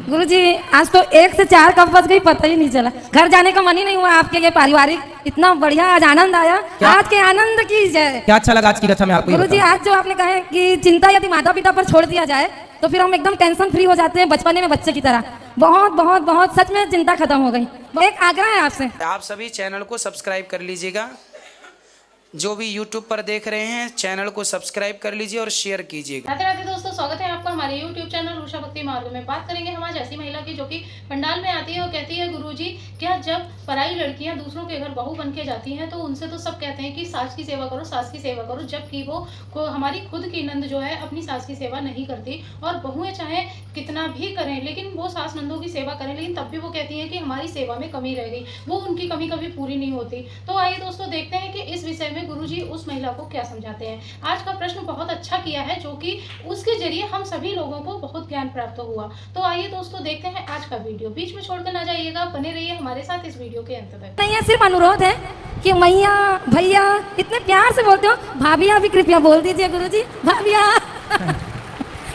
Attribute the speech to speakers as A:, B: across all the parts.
A: गुरुजी आज तो 1 से 4 कब बज गई पता ही नहीं चला। घर जाने का मन ही नहीं हुआ। आपके ये पारिवारिक इतना बढ़िया आज आनंद आया। आज के आनंद की जय।
B: क्या अच्छा लगा आज की कथा में आपको?
A: गुरुजी आज जो आपने कहा कि चिंता यदि माता पिता पर छोड़ दिया जाए तो फिर हम एकदम टेंशन फ्री हो जाते हैं बचपने में बच्चे की तरह। बहुत बहुत बहुत सच में चिंता खत्म हो गई। एक आग्रह है आपसे,
C: आप सभी चैनल को सब्सक्राइब कर लीजिएगा। जो भी YouTube पर देख रहे हैं चैनल को सब्सक्राइब कर लीजिए और शेयर कीजिएगा।
D: राधे राधे दोस्तों, स्वागत है आपका हमारे YouTube चैनल उषा भक्ति मार्ग में। बात करेंगे हम आज ऐसी महिला की जो कि पंडाल में आती है और कहती है गुरुजी क्या जब पराई लड़कियां दूसरों के घर बहू बन के जाती हैं तो उनसे तो सब कहते हैं कि सास की सेवा करो, सास की सेवा करो, जबकि वो हमारी खुद की नंद जो है अपनी सास की सेवा नहीं करती। और बहुएं चाहे कितना भी करें लेकिन वो सास नंदों की सेवा करें लेकिन तब भी वो कहती हैं कि हमारी सेवा में कमी रह गई, वो उनकी कमी कभी पूरी नहीं होती। तो आइए दोस्तों देखते हैं कि इस विषय में गुरुजी उस महिला को क्या समझाते हैं। आज का प्रश्न बहुत अच्छा किया है जो कि उसके जरिए हम सभी लोगों को बहुत ज्ञान प्राप्त हुआ। तो आइए दोस्तों देखते हैं आज का वीडियो। बीच में छोड़कर ना जाइएगा, बने रहिए हमारे साथ इस वीडियो के अंत तक।
A: नहीं है सिर्फ अनुरोध है कि मैया भैया इतने प्यार से बोलते हो, भाभिया भी कृपया बोल दीजिए गुरुजी, भाभिया।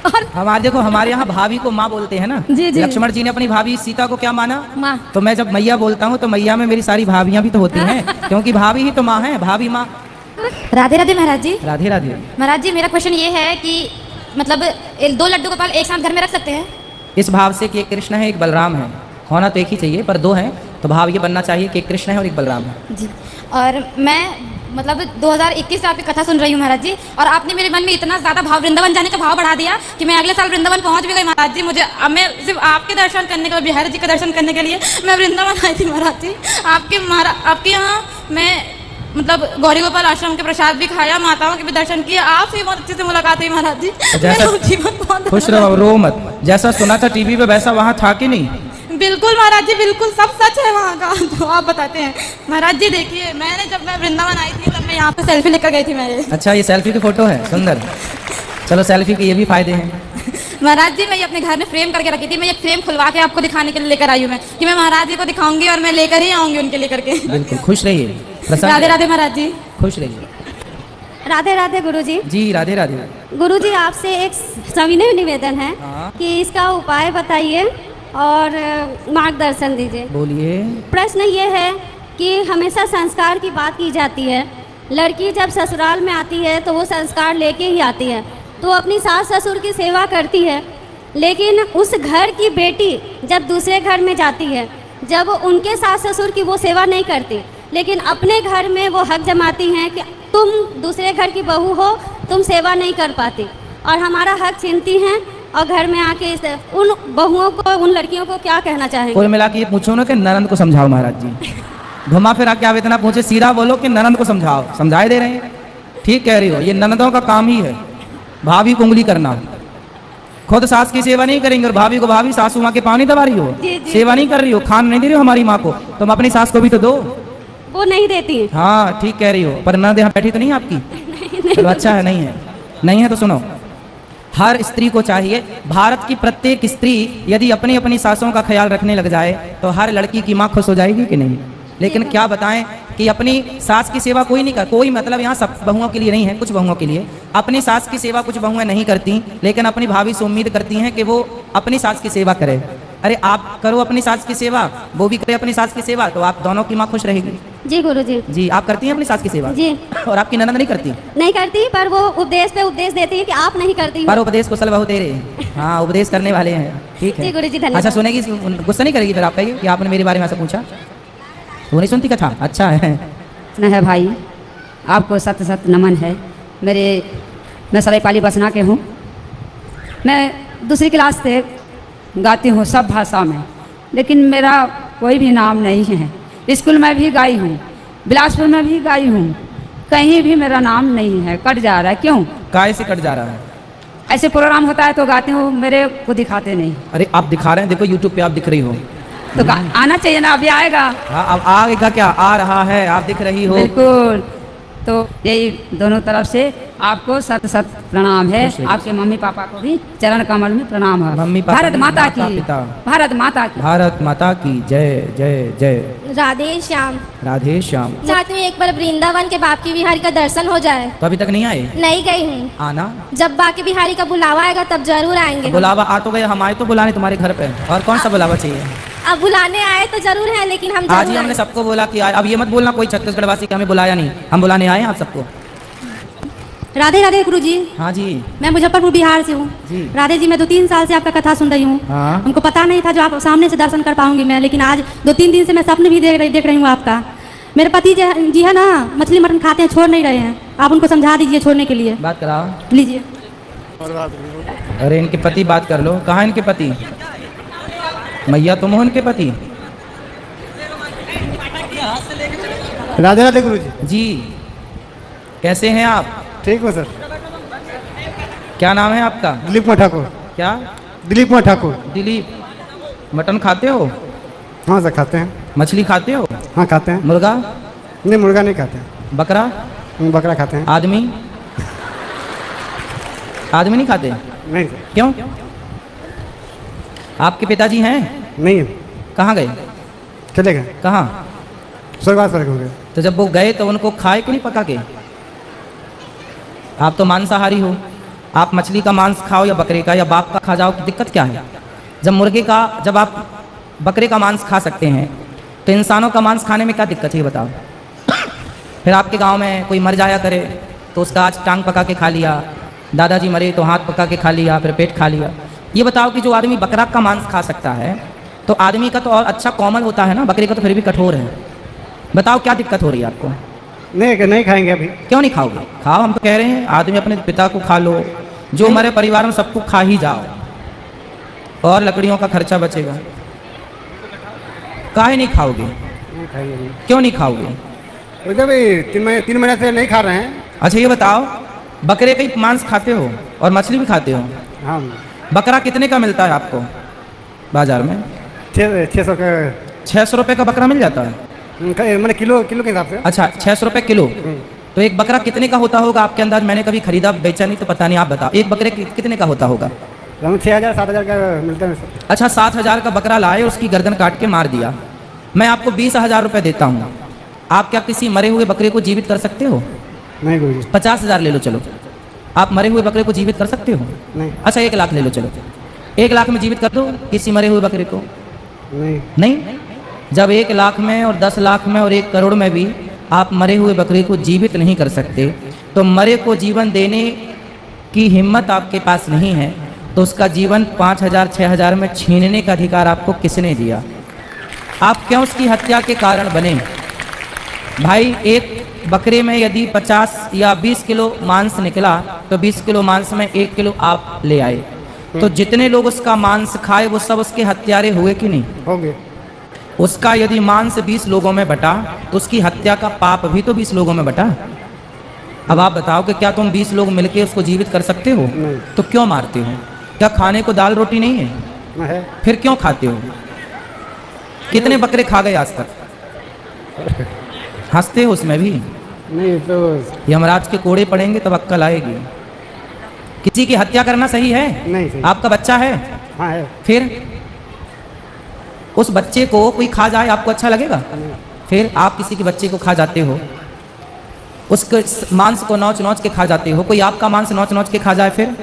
A: और
B: हमारे देखो हमारे यहाँ भाभी को माँ बोलते हैं ना।
A: जी जी।
B: लक्ष्मण जी ने अपनी भाभी सीता को क्या माना?
A: माँ।
B: तो मैं जब मैया बोलता हूँ तो मैया में मेरी सारी भाभियाँ भी तो होती हैं क्योंकि भाभी ही तो माँ है, भाभी माँ।
E: राधे राधे महाराज जी।
B: राधे राधे
E: महाराज जी मेरा क्वेश्चन ये है कि मतलब 2 लड्डू गोपाल एक साथ घर में रख सकते हैं?
B: इस भाव से कि एक कृष्ण है एक बलराम है, होना तो एक ही चाहिए पर 2 हैं तो भाव ये बनना चाहिए कि एक कृष्ण है और एक बलराम है।
E: जी। और मैं मतलब 2021 से आपकी कथा सुन रही हूँ महाराज जी, और आपने मेरे मन में इतना ज़्यादा भाव वृंदावन जाने का भाव बढ़ा दिया कि मैं अगले साल वृंदावन पहुँच भी गई महाराज जी। मुझे अब मैं सिर्फ आपके दर्शन करने के लिए, बिहारी जी के दर्शन करने के लिए मैं वृंदावन आई थी महाराज जी। आपके यहाँ मैं मतलब गौरी गोपाल आश्रम के प्रसाद भी खाया, माताओं के भी दर्शन किए, आपसे बहुत अच्छे से मुलाकात हुई महाराज जी। जीवन बहुत
B: खुश रहो, रो मत। जैसा सुना था टीवी पे वैसा वहाँ था कि नहीं?
E: बिल्कुल महाराज जी, बिल्कुल सब सच है वहाँ का जो आप बताते हैं महाराज जी। देखिए जब मैं वृंदावन आई थी तब मैं यहाँ पे सेल्फी लेकर गई थी मेरे।
B: अच्छा ये सेल्फी की फोटो है, सुंदर। चलो सेल्फी के ये भी फायदे हैं
E: महाराज जी। मैं ये अपने घर में फ्रेम करके रखी थी, मैं ये फ्रेम खुलवा के आपको दिखाने के लिए लेकर आई हूँ मैं कि मैं महाराज जी को दिखाऊंगी और मैं लेकर ही आऊंगी उनके लिए करके।
B: बिल्कुल खुश रहिए।
E: राधे राधे महाराज जी।
B: खुश रहिए।
A: राधे राधे गुरुजी।
B: जी राधे राधे।
A: गुरुजी आपसे एक सविनय निवेदन है कि इसका उपाय बताइए और मार्गदर्शन दीजिए।
B: बोलिए।
A: प्रश्न ये है कि हमेशा संस्कार की बात की जाती है। लड़की जब ससुराल में आती है तो वो संस्कार लेके ही आती है, तो अपनी सास ससुर की सेवा करती है, लेकिन उस घर की बेटी जब दूसरे घर में जाती है, जब उनके सास ससुर की वो सेवा नहीं करती, लेकिन अपने घर में वो हक जमाती हैं कि तुम दूसरे घर की बहू हो, तुम सेवा नहीं कर पाती, और हमारा हक छीनती हैं और घर में आके उन बहुओं को, उन लड़कियों को क्या कहना चाहेंगे?
B: कुल मिला के ये पूछो ना कि ननंद को समझाओ महाराज जी। घुमा फिरा के आप इतना पूछे, सीधा बोलो कि ननंद को समझाओ। समझाए दे रहे हैं, ठीक कह रही हो। ये ननदों का काम ही है भाभी को उंगली करना। खुद सास की सेवा नहीं करेंगे और भाभी को भाभी सासू माँ के पानी दबा रही हो, सेवा नहीं कर रही हो, खान नहीं दे रही हो हमारी माँ को, तुम अपनी सास को भी तो दो।
A: वो नहीं देती। हाँ
B: ठीक कह रही हो, पर ननद यहाँ बैठी तो नहीं आपकी? चलो अच्छा है, नहीं है, नहीं है तो सुनो। हर स्त्री को चाहिए, भारत की प्रत्येक स्त्री यदि अपनी अपनी सासों का ख्याल रखने लग जाए तो हर लड़की की माँ खुश हो जाएगी कि नहीं? लेकिन क्या बताएं कि अपनी सास की सेवा कोई नहीं कर, कोई मतलब यहाँ सब बहुओं के लिए नहीं है, कुछ बहुओं के लिए। अपनी सास की सेवा कुछ बहुएं नहीं करती, लेकिन अपनी भाभी से उम्मीद करती हैं कि वो अपनी सास की सेवा करे। अरे आप करो अपनी सास की सेवा, वो भी करे अपनी सास की सेवा, तो आप दोनों की माँ खुश रहेगी।
A: जी गुरुजी।
B: जी आप करती हैं अपनी सास की सेवा?
A: जी।
B: और आपकी ननद नहीं करती?
A: नहीं करती, पर वो उपदेश पे उपदेश देती है कि आप नहीं करती।
B: पर उपदेश कुशल बहु तेरे। हाँ उपदेश करने वाले हैं, ठीक है।
A: जी गुरुजी धन्यवाद।
B: अच्छा सुनेगी, गुस्सा नहीं करेगी फिर आप कहिए कि आपने मेरे बारे में ऐसा पूछा? वो नहीं सुनती कथा? अच्छा है।
F: न है भाई, आपको सत्य सत्य नमन है। मैं सरायपाली बसना के हूँ। मैं दूसरी क्लास से गाती हूँ सब भाषा में, लेकिन मेरा कोई भी नाम नहीं है। स्कूल में भी गाई हूँ, बिलासपुर में भी गाई हूँ, कहीं भी मेरा नाम नहीं है। कट जा रहा है, क्यों?
B: काय से कट जा रहा है?
F: ऐसे प्रोग्राम होता है तो गाती हूँ, मेरे को दिखाते नहीं।
B: अरे आप दिखा रहे हैं, देखो यूट्यूब पे आप दिख रही हो
F: तो आना चाहिए ना, अभी आएगा।
B: हाँ अब आएगा क्या? आ रहा है, आप दिख रही हो।
F: बिल्कुल। तो यही दोनों तरफ से आपको सत सत प्रणाम है। आपके मम्मी पापा को भी चरण कमल में प्रणाम है।
B: मम्मी पापा
F: भारत माता
B: माता
F: की,
B: पिता।
F: भारत माता की।
B: भारत माता की जय जय जय।
A: राधे श्याम।
B: राधे श्याम।
A: चाहती हूँ एक बार वृंदावन के बाकी बिहारी का दर्शन हो जाए।
B: तो अभी तक नहीं आए?
A: नहीं गई हूँ।
B: आना।
A: जब बाकी बिहारी का बुलावा आएगा तब जरूर आएंगे।
B: बुलावा आ तो गए, हम आए तो बुलाने तुम्हारे घर पे, और कौन सा बुलावा चाहिए?
A: अब बुलाने आए तो जरूर है, लेकिन हम
B: आज
A: जरूर
B: ही हमने
A: आएंगे।
B: सबको बोला कि आए। अब ये मत बोलना कोई छत्तीसगढ़ वासी कि हमें बुलाया नहीं, हम बुलाने आए हैं आप सबको।
G: राधे राधे गुरु जी।
B: हाँ जी।
G: मैं मुजफ्फरपुर बिहार से हूँ।
B: जी।
G: राधे जी, मैं 2-3 साल से आपका कथा सुन रही हूँ।
B: हाँ।
G: हमको पता नहीं था जो आप सामने से दर्शन कर पाऊंगी मैं, लेकिन आज 2-3 दिन से मैं सपने भी देख रही हूँ आपका। मेरे पति जी है ना, मछली मटन खाते हैं, छोड़ नहीं रहे हैं। आप उनको समझा दीजिए छोड़ने के लिए।
B: बात कराओ।
G: लीजिए।
B: अरे इनके पति बात कर लो। कहाँ इनके पति? मैया तुम हो इनके पति?
H: राधे राधे गुरु जी।
B: जी कैसे हैं आप?
H: ठीक हो सर।
B: क्या नाम है आपका?
H: दिलीप कुमार ठाकुर।
B: क्या?
H: दिलीप कुमार ठाकुर।
B: दिलीप। मटन खाते हो?
H: हाँ सर खाते हैं।
B: मछली खाते हो?
H: हाँ खाते हैं।
B: मुर्गा?
H: नहीं मुर्गा नहीं खाते हैं।
B: बकरा?
H: बकरा खाते हैं।
B: आदमी? आदमी नहीं खाते?
H: नहीं सर।
B: क्यों? आपके पिताजी हैं?
H: नहीं है।
B: कहाँ गए?
H: चले गए।
B: कहाँ?
H: स्वर्गवास स्वर्ग हो गए।
B: तो जब वो गए तो उनको खाए कि नहीं पका के? आप तो मांसाहारी हो, आप मछली का मांस खाओ या बकरे का या बाप का खा जाओ, की दिक्कत क्या है? जब मुर्गे का, जब आप बकरे का मांस खा सकते हैं तो इंसानों का मांस खाने में क्या दिक्कत है ये बताओ? फिर आपके गांव में कोई मर जाया करे तो उसका आज टांग पका के खा लिया, दादाजी मरे तो हाथ पका के खा लिया, फिर पेट खा लिया। ये बताओ कि जो आदमी बकरा का मांस खा सकता है तो आदमी का तो और अच्छा कोमल होता है ना, बकरे का तो फिर भी कठोर है। बताओ क्या दिक्कत हो रही है आपको?
H: नहीं खाएंगे अभी।
B: क्यों नहीं खाओगे? खाओ, हम तो कह रहे हैं आदमी अपने पिता को खा लो, जो हमारे परिवार में सबको खा ही जाओ और लकड़ियों का खर्चा बचेगा। काहे नहीं खाओगे?
H: नहीं खाएंगे नहीं।
B: क्यों नहीं खाओगे?
H: उधर भी 3 महीने से नहीं खा रहे हैं।
B: अच्छा ये बताओ, बकरे का ही मांस खाते हो और मछली भी खाते हो?
H: हाँ।
B: बकरा कितने का मिलता है आपको बाजार में?
H: 600 का।
B: 600 रुपये का बकरा मिल जाता है?
H: मैंने किलो के हिसाब से।
B: अच्छा 600 रुपये किलो। तो एक बकरा कितने का होता होगा आपके अंदाज? मैंने कभी खरीदा बेचा नहीं तो पता नहीं, आप बताओ एक बकरे कितने का होता होगा?
H: 6,000 7,000 का मिलता है सर।
B: अच्छा 7,000 का बकरा लाए, उसकी गर्दन काट के मार दिया। मैं आपको 20,000 रुपये देता हूँ, आप क्या किसी मरे हुए बकरे को जीवित कर सकते हो?
H: नहीं गुरु जी।
B: 50,000 ले लो चलो, आप मरे हुए बकरे को जीवित कर सकते हो?
H: नहीं।
B: अच्छा 1 लाख ले लो चलो, 1 लाख में जीवित कर दो किसी मरे हुए बकरे को? नहीं। जब 1 लाख में और 10 लाख में और 1 करोड़ में भी आप मरे हुए बकरे को जीवित नहीं कर सकते, तो मरे को जीवन देने की हिम्मत आपके पास नहीं है, तो उसका जीवन 5,000 6,000 में छीनने का अधिकार आपको किसने दिया? आप क्यों उसकी हत्या के कारण बने? भाई एक बकरे में यदि 50 या 20 किलो मांस निकला तो 20 किलो मांस में 1 किलो आप ले आए, तो जितने लोग उसका मांस खाए वो सब उसके हत्यारे हुए कि नहीं?
H: होंगे।
B: उसका यदि मांस 20 लोगों में बटा तो उसकी हत्या का पाप भी तो 20 लोगों में बटा। अब आप बताओ कि क्या तुम 20 लोग मिलके उसको जीवित कर सकते हो?
H: नहीं।
B: तो क्यों मारते हो? क्या खाने को दाल रोटी नहीं है?
H: है।
B: फिर क्यों खाते हो? कितने बकरे खा गए आज तक? हंसते हो उसमें भी?
H: नहीं तो
B: यमराज के कोड़े पड़ेंगे तब अक्कल आएगी। किसी की हत्या करना सही है?
H: नहीं सही।
B: आपका बच्चा है?
H: हाँ है।
B: फिर उस बच्चे को कोई खा जाए आपको अच्छा लगेगा? फिर आप किसी के बच्चे को खा जाते हो, उसके मांस को नोच नोच के खा जाते हो, कोई आपका मांस नोच नोच के खा जाए फिर?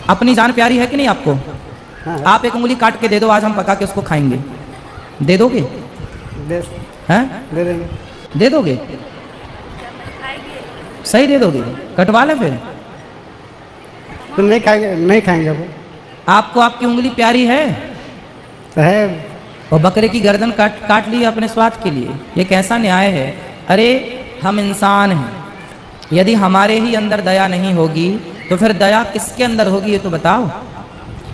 B: अपनी जान प्यारी है कि नहीं आपको?
H: हाँ।
B: आप 1 उंगली काट के दे दो, आज हम पका के उसको खाएंगे, दे दोगे? हैं?
H: दे देंगे।
B: दे दोगे? सही दे दोगे? कटवा ले फिर।
H: तो नहीं खाएंगे वो।
B: आपको आपकी उंगली प्यारी है
H: तो है।
B: और बकरे की गर्दन काट ली अपने स्वाद के लिए, ये कैसा न्याय है? अरे हम इंसान हैं, यदि हमारे ही अंदर दया नहीं होगी तो फिर दया किसके अंदर होगी ये तो बताओ?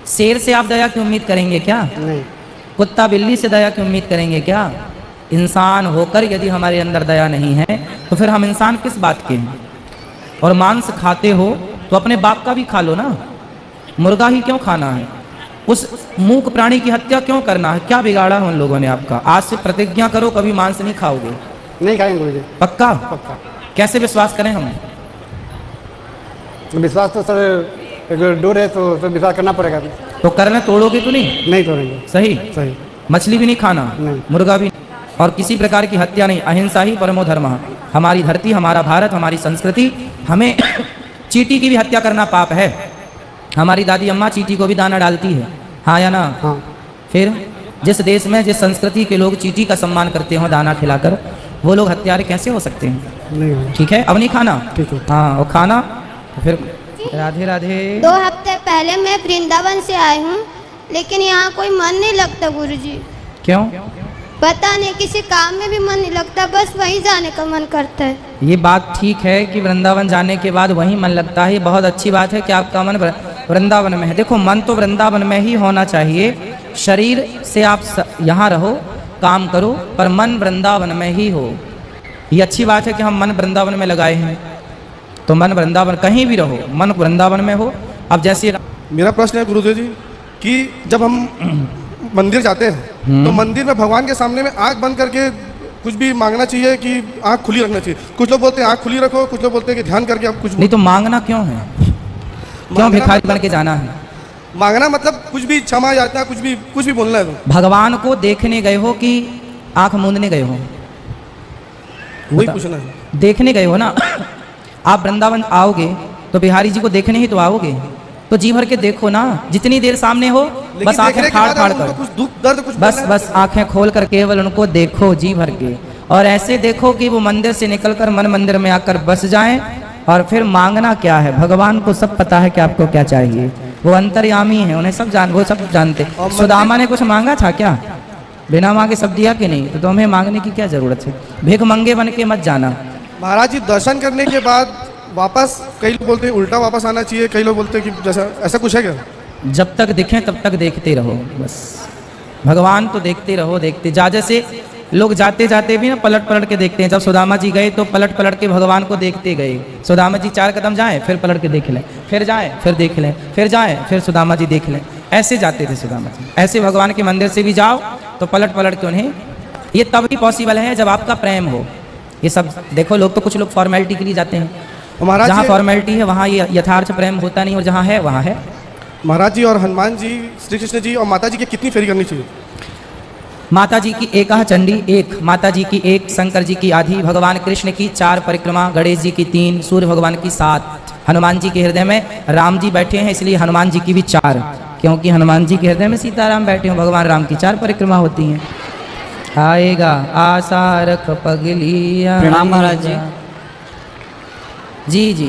B: शेर से आप दया की उम्मीद करेंगे क्या?
H: नहीं।
B: कुत्ता बिल्ली से दया की उम्मीद करेंगे क्या? इंसान होकर यदि हमारे अंदर दया नहीं है तो फिर हम इंसान किस बात के हैं? और मांस खाते हो तो अपने बाप का भी खा लो ना, मुर्गा ही क्यों खाना है? उस मूक प्राणी की हत्या क्यों करना है? क्या बिगाड़ा है उन लोगों ने आपका? आज से प्रतिज्ञा करो कभी मांस नहीं खाओगे,
H: नहीं खाएंगे गुरु जी।
B: पक्का?
H: पक्का।
B: कैसे विश्वास करें हम?
H: विश्वास तो सर अगर दूर है तो विश्वास करना पड़ेगा।
B: तो करने तोड़ोगे तो नहीं?
H: नहीं तोड़ेंगे।
B: सही?
H: सही।
B: मछली भी नहीं खाना,
H: नहीं।
B: मुर्गा भी नहीं, और किसी प्रकार की हत्या नहीं। अहिंसा ही परमो धर्मः। हमारी धरती, हमारा भारत, हमारी संस्कृति, हमें चींटी की भी हत्या करना पाप है। हमारी दादी अम्मा चींटी को भी दाना डालती है, हाँ या ना?
H: हाँ।
B: फिर जिस देश में, जिस संस्कृति के लोग चींटी का सम्मान करते हो दाना खिलाकर, वो लोग हत्यारे कैसे हो सकते हैं?
H: नहीं हो।
B: ठीक है, अब नहीं खाना।
H: ठीक है।
B: हाँ, और खाना तो फिर राधे राधे।
I: 2 हफ्ते पहले मैं वृंदावन से आई हूँ, लेकिन यहाँ कोई मन नहीं लगता गुरुजी।
B: क्यों?
I: पता नहीं, किसी काम में भी मन नहीं लगता, बस वहीं जाने का मन करता है।
B: ये बात ठीक है कि वृंदावन जाने के बाद वहीं मन लगता है, ये बहुत अच्छी बात है कि आपका मन वृंदावन में है। देखो, मन तो वृंदावन में ही होना चाहिए। शरीर से आप यहाँ रहो, काम करो, पर मन वृंदावन में ही हो। ये अच्छी बात है कि हम मन वृंदावन में लगाए हैं, तो मन वृंदावन, कहीं भी रहो मन वृंदावन में हो। अब जैसे
J: मेरा प्रश्न है गुरुदेव जी कि जब हम मंदिर जाते हैं तो मंदिर में भगवान के सामने में आंख बंद करके कुछ भी मांगना चाहिए कि आंख खुली रखना चाहिए? कुछ लोग बोलते हैं आंख खुली रखो, कुछ लोग बोलते हैं कि ध्यान करके आप कुछ
B: नहीं। तो मांगना क्यों है? क्यों भिखारी बन के जाना है?
J: मांगना मतलब कुछ भी क्षमा याचना, कुछ भी बोलना है। तो
B: भगवान को देखने गए हो कि आंख मूंदने गए हो?
J: वही पूछना है।
B: देखने गए हो ना। आप वृंदावन आओगे तो बिहारी जी को देखने ही तो आओगे, तो जी भर के देखो ना, जितनी देर सामने हो बस आंखें फाड़ फाड़ कर,
J: कुछ दुख दर्द कुछ
B: बस आंखें खोल कर केवल उनको देखो जी भर के, और ऐसे देखो कि वो मंदिर से निकलकर मन मंदिर में आकर बस जाएं। और फिर मांगना क्या है? भगवान को सब पता है कि आपको क्या चाहिए, वो अंतर्यामी है, उन्हें वो सब जानते। सुदामा ने कुछ मांगा था क्या? बिना मांगे सब दिया कि नहीं? तो तुम्हें मांगने की क्या जरूरत है? भीख मंगे बन के मत जाना।
J: महाराज जी, दर्शन करने के बाद वापस, कई लोग बोलते हैं उल्टा वापस आना चाहिए, कई लोग बोलते हैं कि जैसा, ऐसा कुछ है क्या?
B: जब तक दिखें तब तक देखते रहो, बस भगवान तो देखते रहो, देखते जा। जैसे लोग जाते जाते भी ना पलट पलट के देखते हैं। जब सुदामा जी गए तो पलट पलट के भगवान को देखते गए। सुदामा जी 4 कदम जाएं, फिर पलट के देख लें, फिर जाएं, फिर देख लें, फिर जाएं, फिर सुदामा जी देख लें। ऐसे जाते थे सुदामा जी। ऐसे भगवान के मंदिर से भी जाओ तो पलट पलट के उन्हें, ये तभी पॉसिबल है जब आपका प्रेम हो। ये सब देखो, लोग तो कुछ लोग फॉर्मेलिटी के लिए जाते हैं, जहाँ फॉर्मेलिटी है वहाँ ये यथार्थ प्रेम होता नहीं, और जहाँ है वहाँ है।
J: महाराज जी, और हनुमान जी, श्री कृष्ण जी और माता जी की कितनी फेरी करनी चाहिए?
B: माता जी की एक चंडी 1, माता जी की 1, शंकर जी की आधी, भगवान कृष्ण की 4 परिक्रमा, गणेश जी की 3, सूर्य भगवान की 7, हनुमान जी के हृदय में राम जी बैठे हैं इसलिए हनुमान जी की भी 4, क्योंकि हनुमान जी के हृदय में सीताराम बैठे हैं। भगवान राम की 4 परिक्रमा होती हैं। आएगा आशा रख पगलिया।
K: प्रणाम महाराज जी।
B: जी जी।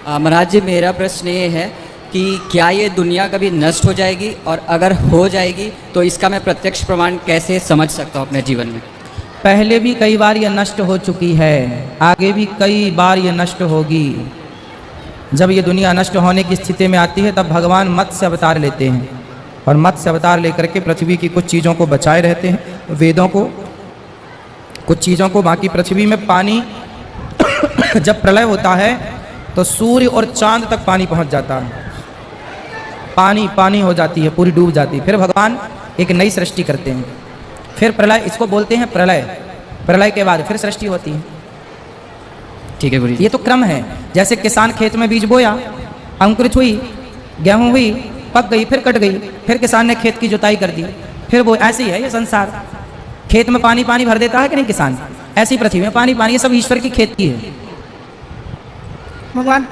K: महाराज जी, मेरा प्रश्न ये है कि क्या ये दुनिया कभी नष्ट हो जाएगी, और अगर हो जाएगी तो इसका मैं प्रत्यक्ष प्रमाण कैसे समझ सकता हूँ अपने जीवन में?
B: पहले भी कई बार ये नष्ट हो चुकी है, आगे भी कई बार ये नष्ट होगी। जब ये दुनिया नष्ट होने की स्थिति में आती है तब भगवान मत्स्य अवतार लेते हैं, और मत्स्य अवतार लेकर के पृथ्वी की कुछ चीज़ों को बचाए रहते हैं, वेदों को, कुछ चीज़ों को। बाकी पृथ्वी में पानी जब प्रलय होता है तो सूर्य और चांद तक पानी पहुंच जाता है, पानी पानी हो जाती है, पूरी डूब जाती है। फिर भगवान एक नई सृष्टि करते हैं, फिर प्रलय, इसको बोलते हैं प्रलय। प्रलय के बाद फिर सृष्टि होती है।
K: ठीक है गुरु जी।
B: ये तो क्रम है। जैसे किसान खेत में बीज बोया, अंकुरित हुई, गेहूं हुई, पक गई, फिर कट गई, फिर किसान ने खेत की जुताई कर दी, फिर वो, ऐसे ही है ये संसार। खेत में पानी पानी भर देता है कि नहीं किसान, ऐसी पृथ्वी में पानी पानी, ये सब ईश्वर की खेती है।
L: भगवान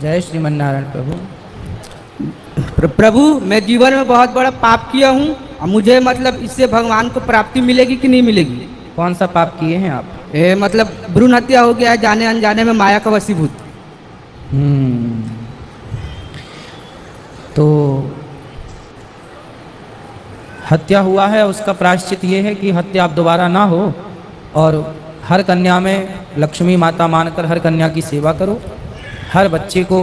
B: जय श्रीमन नारायण प्रभु।
L: प्रभु, मैं जीवन में बहुत बड़ा पाप किया हूँ, और मुझे मतलब इससे भगवान को प्राप्ति मिलेगी कि नहीं मिलेगी?
B: कौन सा पाप किए हैं आप?
L: मतलब भ्रूण हत्या हो गया है, जाने अनजाने में माया का वशीभूत।
B: तो हत्या हुआ है, उसका प्रायश्चित ये है कि हत्या अब दोबारा ना हो, और हर कन्या में लक्ष्मी माता मानकर हर कन्या की सेवा करो, हर बच्चे को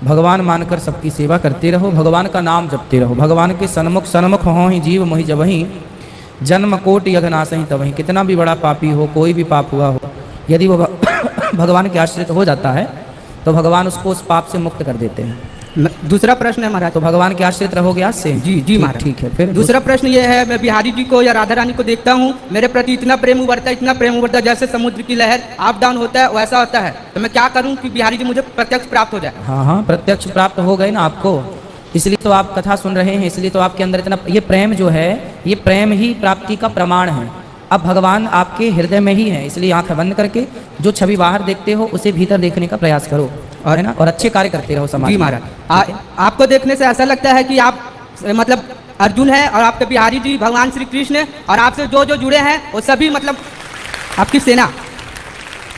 B: भगवान मानकर सबकी सेवा करते रहो, भगवान का नाम जपते रहो। भगवान के सन्मुख सन्मुख हो ही जीव मोहि जबहि, जन्म कोटि यज्ञनाशहि तबहि। कितना भी बड़ा पापी हो, कोई भी पाप हुआ हो, यदि वो भगवान के आश्रित हो जाता है तो भगवान उसको उस पाप से मुक्त कर देते हैं।
L: दूसरा प्रश्न है महाराज।
B: तो भगवान के आश्रित रहोगे आज से?
L: जी जी महाराज।
B: ठीक है। फिर
L: दूसरा प्रश्न ये है, मैं बिहारी जी को या राधा रानी को देखता हूँ, मेरे प्रति इतना प्रेम उभरता है, इतना प्रेम उभरता है, जैसे समुद्र की लहर अप डाउन होता है वैसा होता है। तो मैं क्या करूँ कि बिहारी जी मुझे प्रत्यक्ष प्राप्त हो जाए?
B: हाँ हाँ, प्रत्यक्ष प्राप्त हो गए ना आपको, इसलिए तो आप कथा सुन रहे हैं, इसलिए तो आपके अंदर इतना ये प्रेम जो है, ये प्रेम ही प्राप्ति का प्रमाण है। अब भगवान आपके हृदय में ही है, इसलिए आंख बंद करके जो छवि बाहर देखते हो उसे भीतर देखने का प्रयास करो, और है ना, और अच्छे कार्य करते रहो समाज
L: जी
B: में।
L: महाराज, आपको देखने से ऐसा लगता है कि आप मतलब अर्जुन है और आपके बिहारी जी भगवान श्री कृष्ण है, और आपसे जो जो जुड़े हैं वो सभी मतलब आपकी सेना।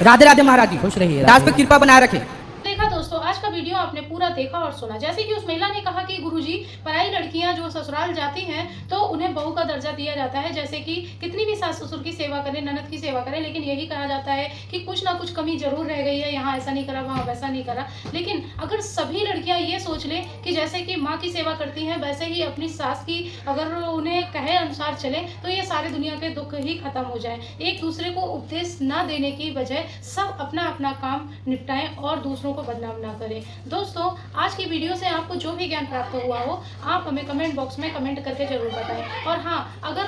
L: राधे राधे महाराज जी,
B: खुश रहिए।
L: दास पे कृपा बनाए रखें।
D: देखा दोस्तों, आज का वीडियो आपने पूरा देखा और सुना। जैसे कि उस महिला ने कहा कि गुरुजी, पराई लड़कियां जो ससुराल जाती हैं तो उन्हें बहू का दर्जा दिया जाता है, जैसे कि कितनी भी सास ससुर की सेवा करें, ननद की सेवा करें, लेकिन यही कहा जाता है कि कुछ ना कुछ कमी जरूर रह गई है, यहाँ ऐसा नहीं करा, वहाँ वैसा नहीं करा। लेकिन अगर सभी लड़कियां ये सोच लें कि जैसे कि माँ की सेवा करती हैं वैसे ही अपनी सास की अगर उन्हें कहे अनुसार चले, तो ये सारे दुनिया के दुख ही खत्म हो जाए। एक दूसरे को उपदेश ना देने की बजाय सब अपना अपना काम निपटाएं और दूसरों को बदनाम ना करें। दोस्तों, आज की वीडियो से आपको जो भी ज्ञान प्राप्त हुआ हो, आप हमें कमेंट बॉक्स में कमेंट करके जरूर बताएं। और हाँ, अगर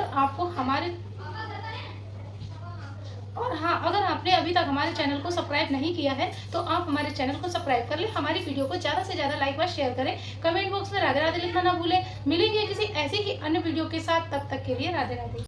D: आपने अभी तक हमारे चैनल को सब्सक्राइब नहीं किया है तो आप हमारे चैनल को सब्सक्राइब कर लें, हमारी वीडियो को ज़्यादा से ज़्यादा लाइक व शेयर करें, कमेंट बॉक्स में राधे राधे लिखना ना भूलें। मिलेंगे किसी ऐसी ही अन्य वीडियो के साथ, तब तक के लिए राधे राधे।